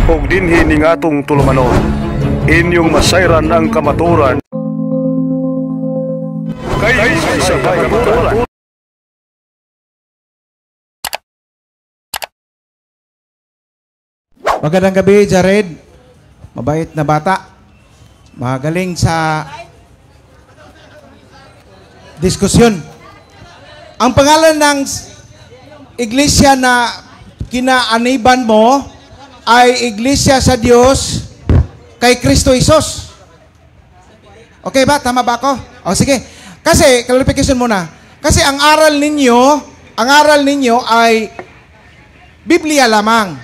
ug dinhi ning atong tulumanon. Inyong masayran ang kamaturan. Kay sa kamaturan. Magandang gabi, Jared. Mabait na bata. Magaling sa diskusyon. Ang pangalan ng iglesia na kinaaniban mo ay Iglesia sa Diyos kay Kristo Isos. Okay ba? Tama ba ako? O sige. Kasi, clarification muna. Kasi ang aral ninyo ay Biblia lamang.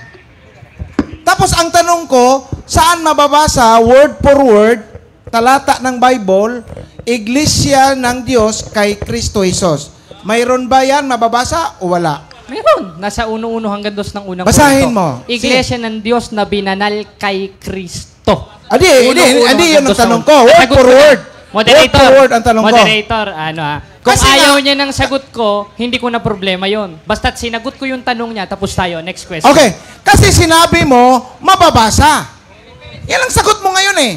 Tapos ang tanong ko, saan mababasa word for word, talata ng Bible, Iglesia ng Diyos kay Kristo Jesus? Mayroon ba yan mababasa o wala? Meron. Nasa 1:1 hanggang 2 ng unang Basahin Korinto. mo. Iglesia ng Diyos na binanal kay Kristo. Adi yun ang tanong ko. Word Sagot for ko na. word. Moderator. Word for word ang tanong ko. Moderator, kung Kasi ayaw niya ng sagot ko, hindi ko na problema yon. Basta't sinagot ko yung tanong niya, tapos tayo. Next question. Okay. Kasi sinabi mo, mababasa. Yan ang sagot mo ngayon eh.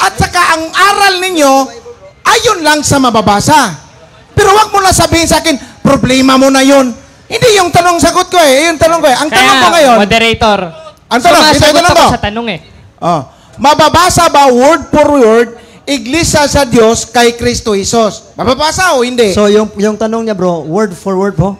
At saka ang aral ninyo, ayon lang sa mababasa. Pero wag mo na sabihin sa akin, problema mo na yun. Hindi yung tanong-sagot ko eh. Yung tanong ko eh. Ang tanong ko ngayon, Moderator, ang tanong, ito sumasagot tanong ako ko. sa tanong eh. Mababasa ba word for word, Iglesia sa Diyos kay Kristo Jesus? Mababasa o hindi? So, yung tanong niya, bro, word for word po?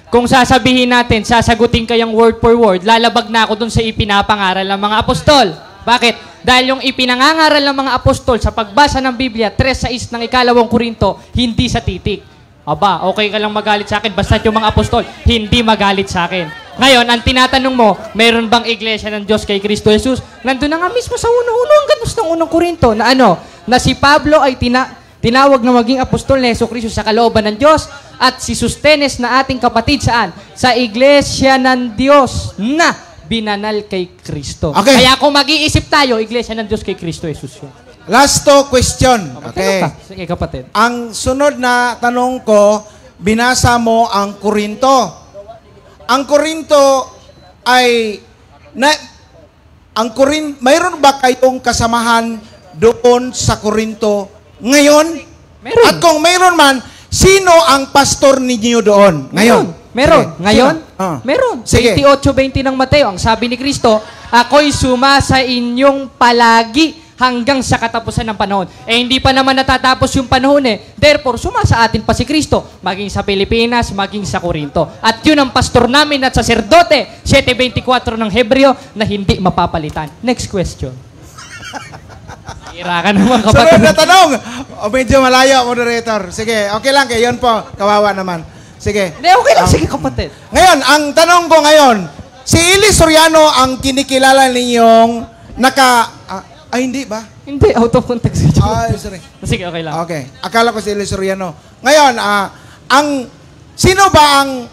Kung sasabihin natin, sasagutin kayang word for word, lalabag na ako dun sa ipinapangaral ng mga apostol. Bakit? Dahil yung ipinangangaral ng mga apostol sa pagbasa ng Biblia, 3:6 ng 2 Korinto, hindi sa titik. Aba, okay ka lang magalit sa akin, basta yung mga apostol, hindi magalit sa akin. Ngayon, ang tinatanong mo, mayroon bang iglesia ng Diyos kay Kristo Jesus? Nandun na nga mismo sa 1:1 hanggang 2 ng 1 Korinto, na si Pablo ay tinawag na maging apostol ni Jesucristo sa kalooban ng Diyos at si Sostenes na ating kapatid saan? Sa iglesia ng Diyos na binanal kay Kristo. Okay. Kaya kung mag-iisip tayo, iglesia ng Diyos kay Kristo Jesus yun. Last question. Okay. Sige, kapatid. Ang sunod na tanong ko, binasa mo ang Korinto. Ang Korinto ay mayroon ba kayong kasamahan doon sa Korinto ngayon? Meron. At kung mayroon man, sino ang pastor ninyo doon ngayon? Meron. Sige. Ngayon? Sino? Meron. Sige. 28:20 ng Mateo, ang sabi ni Kristo, ako'y suma sa inyong palagi hanggang sa katapusan ng panahon. Hindi pa naman natatapos yung panahon eh. Therefore, suma sa atin pa si Kristo, maging sa Pilipinas, maging sa Korinto. At yun ang pastor namin at saserdote, 7:24 ng Hebreo, na hindi mapapalitan. Next question. Ira ka naman, kapatid. Sunod na tanong. Medyo malayo, moderator. Sige, okay lang kayo. Yun po, kawawa naman. Sige. Okay lang, sige kapatid. Ngayon, ang tanong ko ngayon, si Eli Soriano ang kinikilala ninyong hindi ba? Hindi, out of context. Sorry. Sige, okay lang. Okay. Akala ko si Eli Soriano. Ngayon, sino ba ang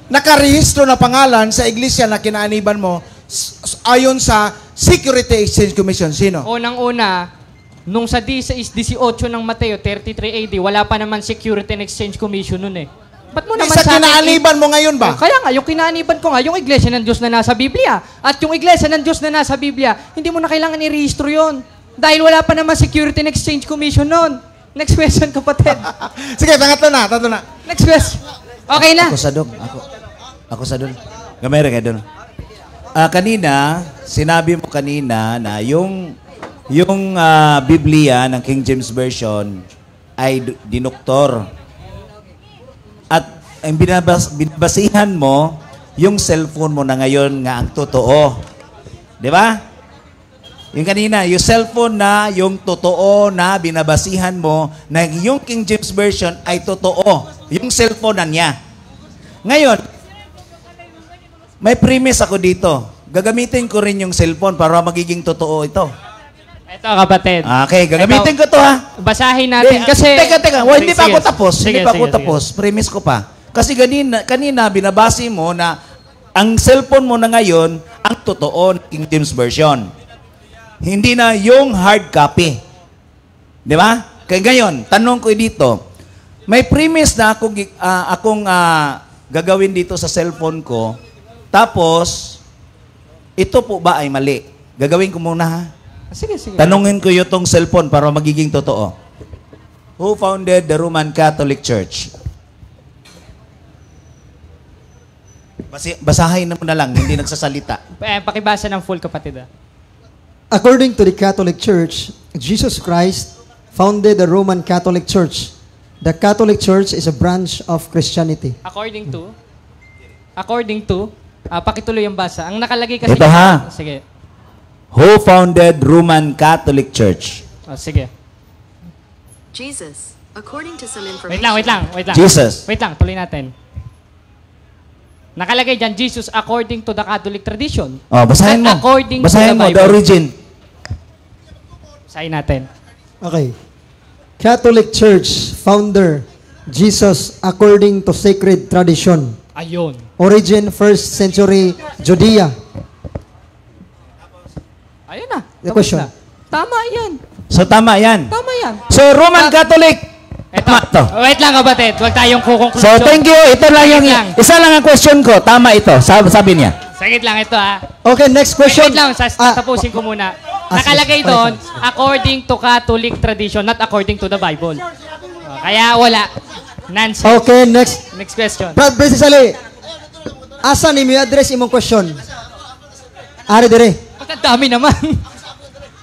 nakarehistro na pangalan sa iglesia na kinaaniban mo ayon sa Security Exchange Commission? Sino? Unang-una, nung sa 18 ng Mateo, 33 AD, wala pa naman Security and Exchange Commission nun eh. Ba't mo naman Sa kinaaniban mo ngayon ba? Kaya nga, yung kinaaniban ko nga, yung iglesia ng Diyos na nasa Biblia. At yung iglesia ng Diyos na nasa Biblia, hindi mo na kailangan i-rehistro yun. Dahil wala pa naman Security and Exchange Commission nun. Next question, kapatid. Sige, tatlo na. Next question. Okay na. Ako sa doon. Gamay rin doon. Kanina, sinabi mo kanina na yung Biblia ng King James Version ay dinuktor. At ang binabasihan mo, yung cellphone mo na ngayon nga ang totoo. Di ba? Yung kanina, yung cellphone na yung totoo na binabasihan mo na yung King James Version ay totoo. Yung cellphone na niya. Ngayon, may premise ako dito. Gagamitin ko rin yung cellphone para magiging totoo ito. Ito, kapatid. Okay, gagamitin ko to ha. Basahin natin kasi... Teka. Well, hindi pa ako tapos. Sige. Premise ko pa. Kasi kanina binabasi mo na ang cellphone mo na ngayon ang totoo ng King James Version. Hindi na yung hard copy. Di ba? Kaya ngayon, tanong ko dito, may premise na akong gagawin dito sa cellphone ko, tapos ito po ba ay mali? Gagawin ko muna ha. Sige, sige. Tanungin ko yung tong cellphone para magiging totoo. Who founded the Roman Catholic Church? Basahin na mo na lang, hindi nagsasalita. Pakibasa ng full, kapatid. According to the Catholic Church, Jesus Christ founded the Roman Catholic Church. The Catholic Church is a branch of Christianity. According to, pakituloy yung basa. Ang nakalagay kasi... Ito ha. Sige. Who founded Roman Catholic Church? Sige. Jesus, according to some information. Wait lang. Jesus. Wait lang, tuloy natin. Nakalagay dyan, Jesus according to the Catholic tradition. Oh, basahin mo. At according Basahin to mo, the the Bible. origin. Basahin natin. Okay. Catholic Church founder Jesus according to sacred tradition. Ayun. Origin 1st century Judea. Ayun na. The Tapos question. na. Tama yan. So, tama yan. Tama yan. So, Roman Catholic. Eto. Tama to. Wait lang, kapatid. Huwag tayong So, kukonklusyon. thank you. Ito lang yung, Wait lang. isa lang ang question ko. Tama ito. Sabi niya. Sagit lang ito, ha. Okay, next question. Wait lang, tapusin ko muna. Nakalagay sige. doon, according to Catholic tradition, not according to the Bible. Kaya wala. Nonsense. Okay, next. Next question. Brad Precisely, asa ni mo address imong question? Ari dire. Pagkadami naman.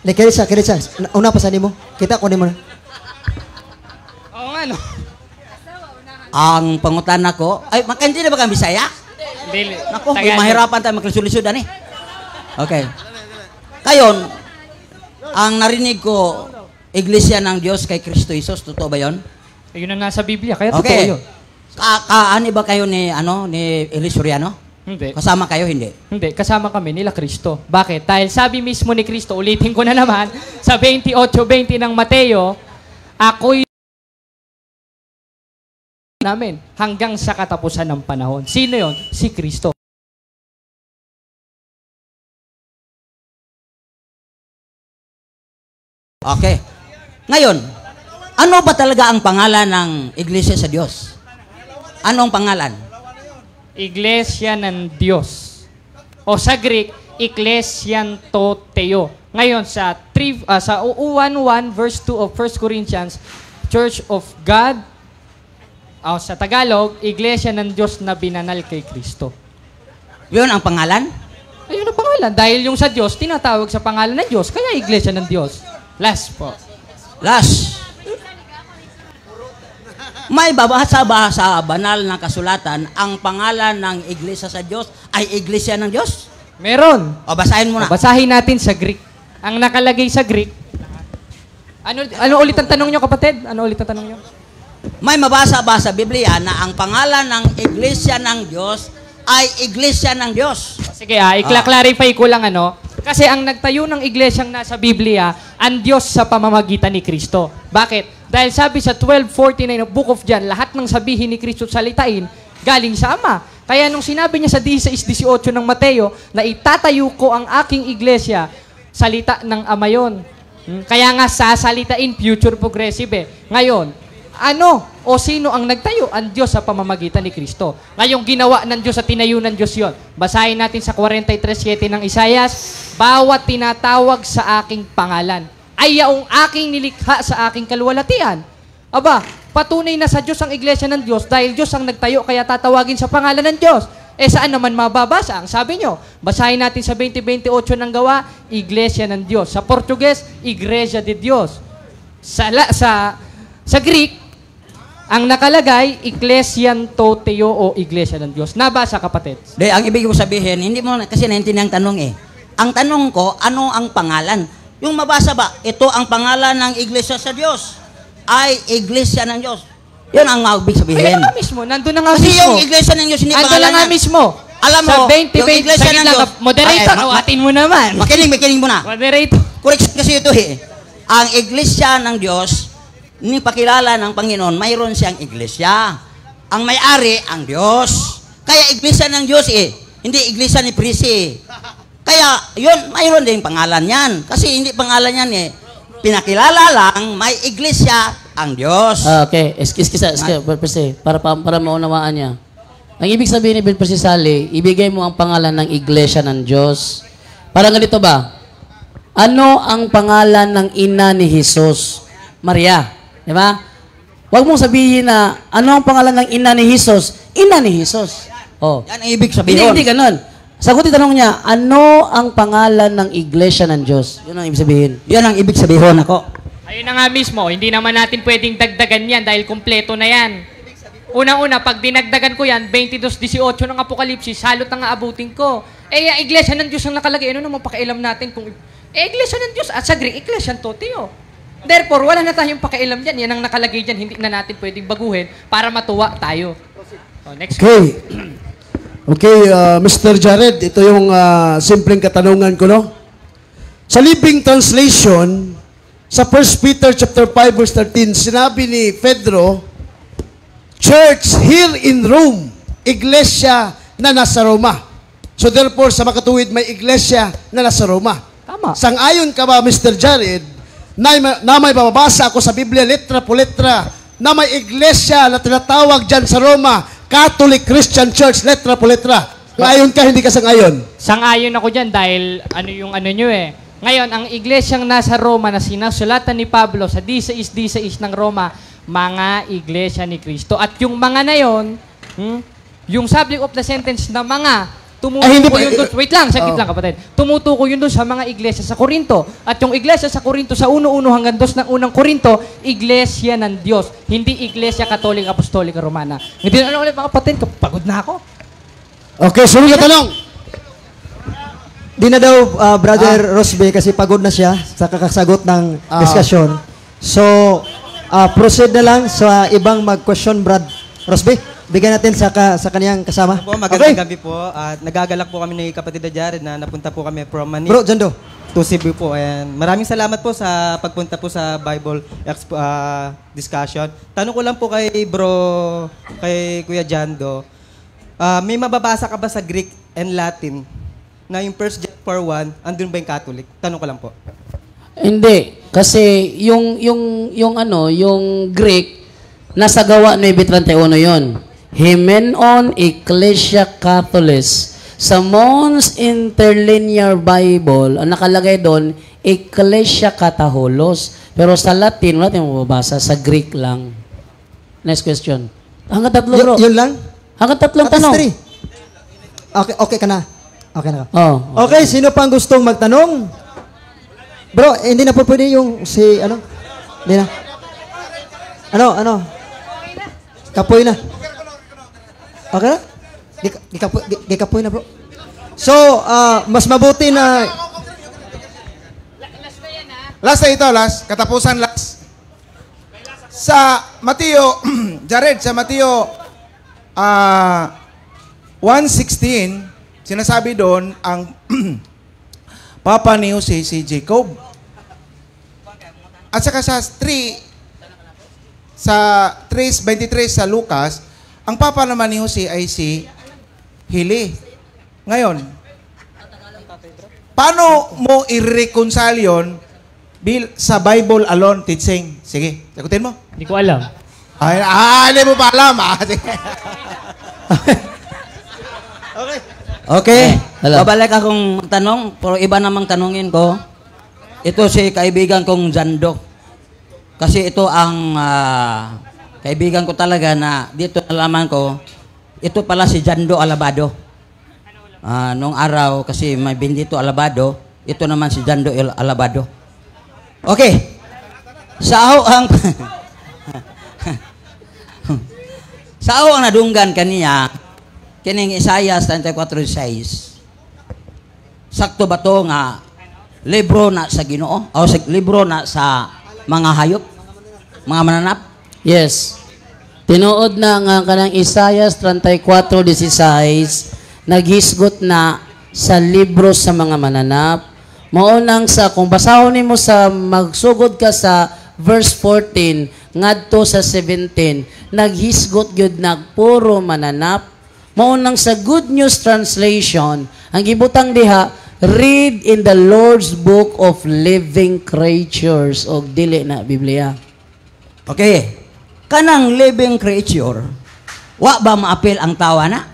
Kiritsa. Una pa sa nimo. Kita ko nimo. Oo nga, no? Ang pangutan ko, ay, makandi na ba kang Bisaya? Hindi. Naku, may mahirapan tayo magkasulisudan eh. Okay. Kayon, ang narinig ko, Iglesia ng Diyos kay Kristo Jesus, totoo ba yun? Yun ang nasa Biblia, kaya totoo Okay. yun. Kaani ba kayo ni Eli Soriano? Hindi. Kasama kayo, hindi? Hindi, kasama kami nila Kristo. Bakit? Dahil sabi mismo ni Kristo, ulitin ko na naman, sa 28:20 ng Mateo, ako'y namin hanggang sa katapusan ng panahon. Sino yon? Si Kristo. Okay. Ngayon, ano ba talaga ang pangalan ng Iglesia sa Diyos? Anong pangalan? Iglesia ng Diyos. O sa Greek, Ecclesian to Theo. Ngayon, sa 1:1 verse 2 of 1 Corinthians, Church of God, sa Tagalog, Iglesia ng Diyos na binanal kay Kristo. Yun ang pangalan? Ayun ang pangalan. Dahil yung sa Diyos, tinatawag sa pangalan ng Diyos, kaya Iglesia ng Diyos. Last po. Last. May babasa ba sa banal na kasulatan ang pangalan ng Iglesia sa Diyos ay Iglesia ng Diyos? Meron. O basahin mo na. Basahin natin sa Greek. Ang nakalagay sa Greek, ano ulit ang tanong nyo, kapatid? Ano ulit ang tanong nyo? May mabasa ba sa Biblia na ang pangalan ng Iglesia ng Diyos ay Iglesia ng Diyos? Sige, ikla-clarify ko lang kasi ang nagtayo ng iglesyang nasa Biblia, ang Diyos sa pamamagitan ni Kristo. Bakit? Dahil sabi sa 12:49 of Book of John, lahat ng sabihin ni Kristo salitain, galing sa Ama. Kaya nung sinabi niya sa 16:18 ng Mateo, na itatayo ko ang aking iglesia, salita ng Ama yun. Kaya nga sasalitain, future progressive Ngayon, sino ang nagtayo? Ang Diyos sa pamamagitan ni Kristo. Ngayong ginawa ng Diyos at tinayo ng Diyos yon. Basahin natin sa 43:7 ng Isaias, bawat tinatawag sa aking pangalan ay yaong aking nilikha sa aking kaluwalhatian. Aba, patunay na sa Diyos ang iglesia ng Diyos dahil Diyos ang nagtayo kaya tatawagin sa pangalan ng Diyos. Saan naman mababasa? Ang sabi nyo, basahin natin sa 20:28 ng Gawa, Iglesia ng Diyos. Sa Portuguese, Igreja de Dios. Sa Greek, ang nakalagay, Ecclesian to Theo o Iglesia ng Diyos. Nabasa, kapatid? Ang ibig ko sabihin, hindi mo kasi naintindihan ang tanong Ang tanong ko, ano ang pangalan? Yung mabasa ba, ito ang pangalan ng Iglesia sa Diyos ay Iglesia ng Diyos. Yun ang ibig sabihin. Ayun na nga mismo. Nandun na nga Kasi mismo. yung Iglesia ng Diyos, hindi Andun pangalan na nga yan. mismo. Alam mo, sa 20, yung Iglesia sagit ng lang, Diyos. Moderator, awatin mo naman. Makinig mo na. Moderator. Correction kasi ito Ang Iglesia ng Diyos, pakilala ng Panginoon, mayroon siyang Iglesia. Ang may-ari, ang Diyos. Kaya Iglesia ng Diyos hindi Iglesia ni Prisi. Kaya, yun, mayroon din pangalan yan. Kasi hindi pangalan yan Pinakilala lang, may Iglesia ang Diyos. Okay, para maunawaan niya. Ang ibig sabihin ni Ben Persisali, ibigay mo ang pangalan ng Iglesia ng Diyos. Parang ganito ba? Ano ang pangalan ng ina ni Jesus? Maria. Di ba? Huwag mong sabihin na, ano ang pangalan ng ina ni Jesus? Ina ni Jesus. Oh. Yan ang ibig sabihin. Hindi ganun. Sagutin tanong niya, ano ang pangalan ng iglesia ng Diyos? Yun ang ibig sabihin. Yan ang ibig sabihin ako. Ayun na nga mismo, hindi naman natin pwedeng dagdagan yan dahil kumpleto na yan. Unang-una, pag dinagdagan ko yan, 22:18 ng Apokalipsis, salot na nga abutin ko. Ang iglesia ng Diyos ang nakalagay. Ano naman pakialam natin kung... iglesia ng Diyos at sa Greek, iglesia ng Toteo. Therefore, wala na tayong pakialam dyan. Yan ang nakalagay dyan. Hindi na natin pwedeng baguhin para matuwa tayo. Next. Okay. Okay, Mr. Jared, ito yung simpleng katanungan ko, no? Sa Living Translation, sa 1 Peter chapter 5 verse 13, sinabi ni Pedro, Church here in Rome, iglesia na nasa Roma. So therefore, sa makatuwid, may iglesia na nasa Roma. Tama. Sang-ayon ka ba, Mr. Jared, na may babasa ako sa Biblia, letra po letra, na may iglesia na tinatawag dyan sa Roma, Catholic Christian Church, letra po letra. Ayon ka, hindi ka sang-ayon? Sang-ayon ako dyan dahil ano nyo eh. Ngayon, ang iglesyang nasa Roma na sinasulatan ni Pablo sa D6 ng Roma, mga iglesia ni Kristo. At yung mga na yon, yung subject of the sentence na mga, tumutuko yun doon. Wait lang, saglit lang kapatid. Tumutuko yun doon sa mga iglesia sa Korinto. At yung iglesia sa Korinto, sa 1:1 hanggang 2 ng unang Korinto, iglesia ng Diyos. Hindi iglesia Katolik Apostolika Romana. Hindi na ulit mga kapatid, pagod na ako. Okay, sunod na tanong. Di na daw, Brother Rosby, kasi pagod na siya sa kakasagot ng diskusyon. So, proceed na lang sa ibang mag-question, Brad Rosby. Bigyan natin sa kaniyang kasama. Po, magandang gabi po. At nagagalak po kami ni kapatid na Jared na napunta po kami from Manila Bro, Jando. to Cebu po. And maraming salamat po sa pagpunta po sa Bible discussion. Tanong ko lang po kay Kuya Jando. May mababasa ka ba sa Greek and Latin na yung 1 John 4:1, andun ba yung Catholic? Tanong ko lang po. Hindi. Kasi yung Greek, nasa gawa 9:31 yun. Hymenon Ecclesia Catholis. Sa Mons Interlinear Bible, ang nakalagay doon, Ecclesia Catholos. Pero sa Latin, wala tayong mababasa. Sa Greek lang. Next question. Hanggang tatlo, bro. Yun lang? Hanggang tatlong tanong. Okay ka na. Okay na. Oh, Okay, sino pang gustong magtanong? Bro, hindi na po pwede yung Hindi na. Ano? Kapoy na. Okay na? Di kapoy na, bro. So, mas mabuti na... Last na ito, last. Katapusan, last. Sa Mateo, Jared, sa Mateo 1:16, sinasabi doon ang papa ni Jose, si Jacob. At saka sa 3:23 sa Lucas, ang papa naman ni Jose ay si Hili. Ngayon, paano mo i-reconcile yun sa Bible alone teaching? Sige, sagutin mo. Hindi ko alam. Hindi mo pa alam. Okay. Hello. Babalik akong tanong, pero iba namang tanungin ko. Ito si kaibigan kong Jando. Kasi ito ang kaibigan ko talaga na dito nalaman ko, ito pala si Jando Alabado. Nung araw, kasi may Bendito Alabado, ito naman si Jando Alabado. Okay. Sao ang nadunggan kaniya, kining Isaiah 34:6. Sakto ba to nga libro na sa Ginoo o libro na sa mga hayop, mga mananap? Yes. Tinuod na nga kanang Isaiah 34:16, naghisgot na sa libro sa mga mananap. Maunang kung basahon nimo sa magsugod ka sa verse 14 ngadto sa 17, naghisgot gyud puro mananap. Maunang sa Good News Translation, ang gibutang diha, read in the Lord's Book of Living Creatures, o dili na Biblia. Okay. Kanang living creature, wa ba maapil ang tawa na?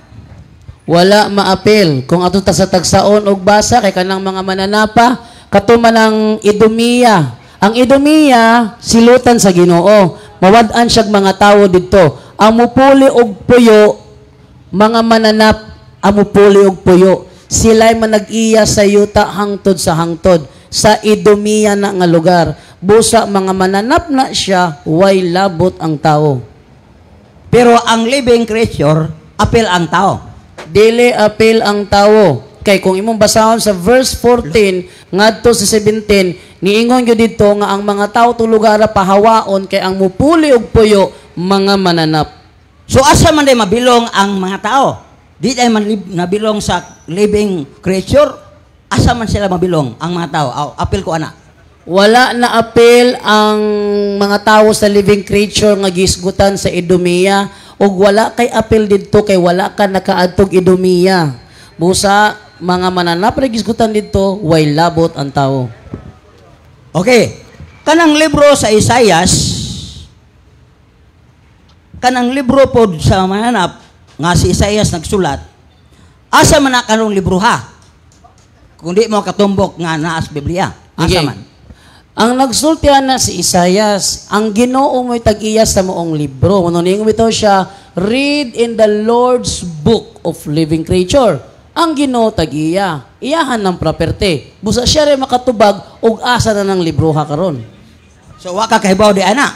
Wala maapil. Kung ato ta sa tagsaon og basa kay kanang mga mananapa, katuman ang Idumiya. Ang Idumiya silutan sa Ginoo. Mawad-an siyag mga tawo didto. Ang mupuli og puyo, mga mananap, ang mupuli og puyo. Sila'y manag-iya sa yuta hangtod sa hangtod. Sa Idumiya na nga lugar. Busa mga mananap na siya, way labot ang tao. Pero ang living creature, apil ang tao. Dili apil ang tao. Kay kung imong basahon sa verse 14 ngadto sa 17, niingon gyud dito nga ang mga tao tulugara pahawaon kay ang mupuli og puyo mga mananap. So asa man day mabilong ang mga tao? Di day man nabilong sa living creature? Asa man sila mabilong ang mga tao? Apil ko ana. Wala na apil ang mga tao sa living creature nga gisgutan sa Idumiya ug wala kay apil didto kay wala ka nakaadtog Idumiya. Busa mga mananap ra gisgutan didto way labot ang tao. Okay. Kanang libro sa Isaias, kanang libro pod sa mananap nga si Isaias nagsulat, asa man na kanong libro ha? Kung di mo katumbok nga naa sa Biblia, asa man? Ang nagsultihan na si Isaias, ang Ginoo mo'y tag-iya sa moong libro. Manuningin bitaw siya, read in the Lord's book of living creature. Ang Ginoo tag-iya, iyahan ng property. Busa siya rin makatubag, ug asa na ng libro ha karon. So waka kahibaw di ana?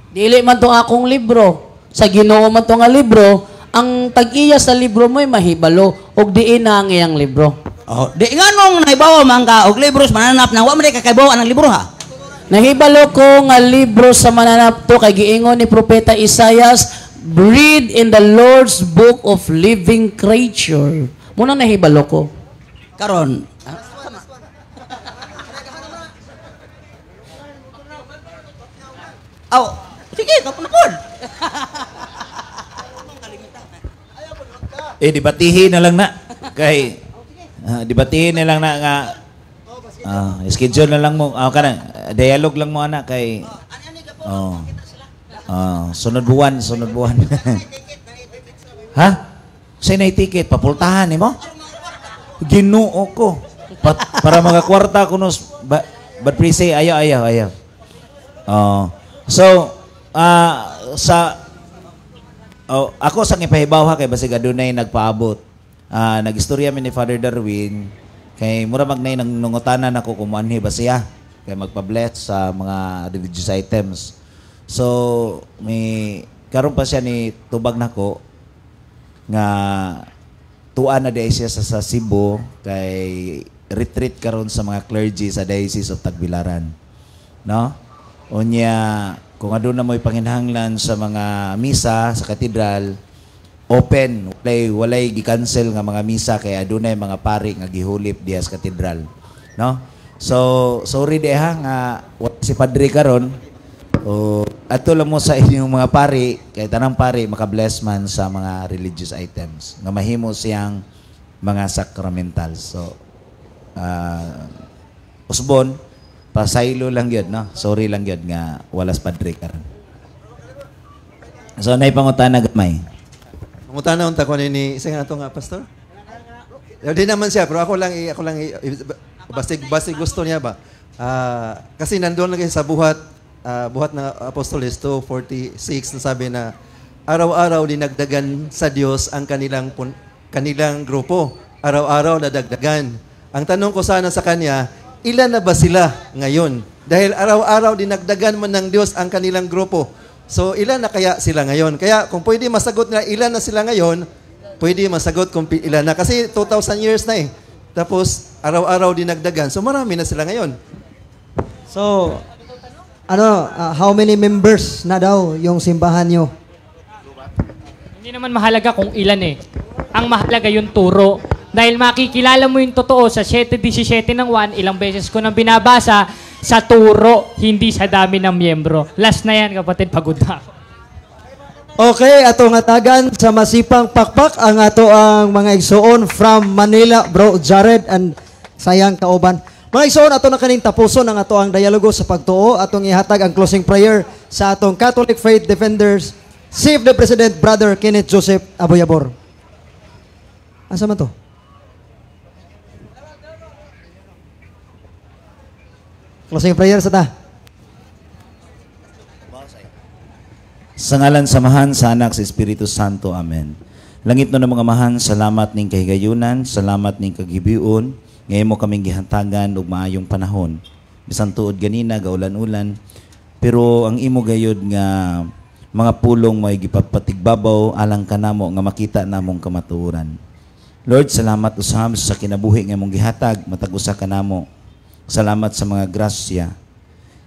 Dili man to akong libro. Sa Ginoo man to nga libro, ang tag-iya sa libro mo'y mahibalo, ug diin na ang iyang libro. Oh, di nga nung nahibaw man ka og libros mananap na wa man kakahibaw ang libro ha. Nahibalo ko nga libro sa mananap to kay giingon ni propeta Isaias, read in the Lord's book of living creature. Muna nahibalo ko. Karon. Sige, kapunapod. Dibatihin na lang na. Kay dibatihin na lang na nga schedule na lang mo. Dialogue lang mo anak kay sunod buwan. Ha? Say na ticket papultahan mo? Ginoo ko. Para magakwarta ko nos but pre say ayaw. Ako sa ipahibaw ha kay basig adunay nagpaabot. Nagistorya mi ni Father Darwin kay mura magnay nang nungutanan ako kung anhi ba siya kay magpa-bless sa mga religious items. So may karon pa siya ni tubag nako nga tuan na diocese sa Cebu kay retreat karon sa mga clergy sa Diocese of Tagbilaran. No? Unya kung aduna mo'y panginahanglan sa mga misa sa katedral, open, walay gi-cancel nga mga misa kay adunay mga pari nga gihulip diha sa katedral, no? So sorry deha nga si padre karon ato lang mo sa inyong mga pari kay tanang pari maka-bless man sa mga religious items nga mahimo siyang mga sacramentals. So usbon pasaylo lang yun, no? Sorry lang yun nga walas padre karon. So nay pangutana gamay. Pangutana unta ko ni isa nga ato nga pastor. Di naman siya pero ako lang basta gusto niya ba. Kasi nandoon lagi sa buhat ng Apostoles 2:46 na sabi na araw-araw dinagdagan sa Diyos ang kanilang grupo. Araw-araw nadagdagan. Ang tanong ko sana sa kanya, ilan na ba sila ngayon? Dahil araw-araw dinagdagan man ng Diyos ang kanilang grupo. So ilan na kaya sila ngayon? Kaya kung pwede masagot na ilan na sila ngayon, pwede masagot kung ilan na. Kasi 2,000 years na eh. Tapos araw-araw dinagdagan. So marami na sila ngayon. So, how many members na daw yung simbahan nyo? Hindi naman mahalaga kung ilan eh. Ang mahalaga yung turo. Dahil makikilala mo yung totoo sa 7:17 ng 1, ilang beses ko nang binabasa sa turo, hindi sa dami ng miyembro. Last na yan, kapatid, pagod na ako. Okay, ato nga tagan sa masipang pakpak ang ato ang mga igsoon from Manila, Bro Jared and sayang kauban. Mga igsoon, ato na kaning tapuson ang ato ang dialogo sa pagtuo. Atong ihatag ang closing prayer sa atong Catholic Faith Defenders, Chief the President, Brother Kenneth Joseph Aboyabor. Asa man to? Closing prayer sa ta. Sa ngalan samahan sa anak sa Espiritu Santo. Amen. Langit no na mga amahan, salamat ning kahigayunan, salamat ning kagibiun. Ngayon mo kaming gihantagan og maayong panahon. Bisan tuod ganina gaulan-ulan, pero ang imo gayod nga mga pulong may gipapatigbabaw alang kanamo nga makita namong kamatuoran. Lord, salamat usab sa kinabuhi nga mong gihatag matag usa kanamo. Salamat sa mga grasya.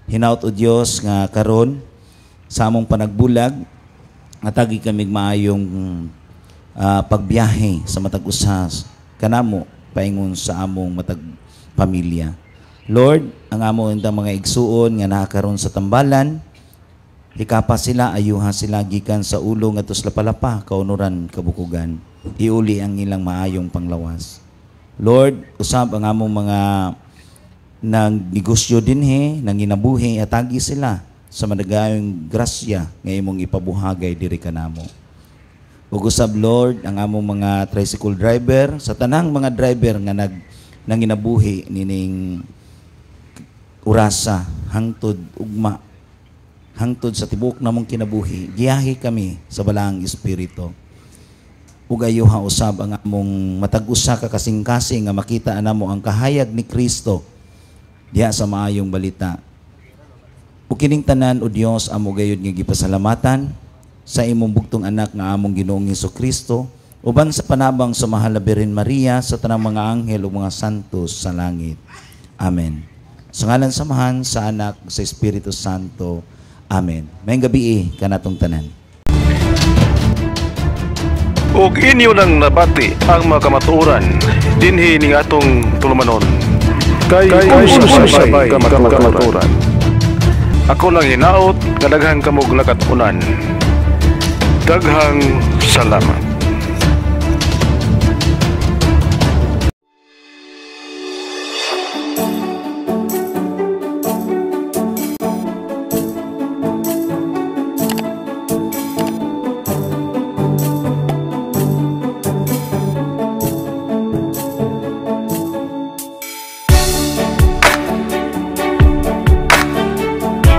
Hinaut o Dios nga karon sa among panagbulag natagi kami maayong pagbiyahe sa matag usas kanamo paingon sa among matag pamilya. Lord, ang among mga igsuon nga nakakaroon sa tambalan, hikapa sila, ayuha sila gikan sa ulo nga tos lapalapa, kaunuran, kabukugan. Iuli ang ilang maayong panglawas. Lord, usab ang among mga nang negosyo dinhi, nang ginabuhi, atagi sila sa madagayong grasya nga imong ipabuhagay diri kanamo. Ug usab Lord, ang among mga tricycle driver, sa tanang mga driver nga nang ginabuhi nining urasa, hangtod, ugma, hangtod sa tibok namong kinabuhi, giyahi kami sa balaang Espiritu. Ug ayuha usab ang among matag-usa ka kasing-kasing nga makita namo ang kahayag ni Kristo diha sa maayong balita. Ug kining tanan o Dios amo gayud nga gipasalamatan sa imong bugtong anak nga among Ginoong Hesukristo, uban sa panabang sa Mahal na Birhen Maria, sa tanang mga anghel ug mga santos sa langit. Amen. Sa ngalan samahan sa anak sa Espiritu Santo. Amen. Mayong gabi kanatong tanan. Ug inyo nang nabati ang mga kamatuoran dinhi ning atong tulumanon. Kay sabay kamatuoran. Ako lang hinaot, nga daghang kamog lakat-unan. Daghang salamat.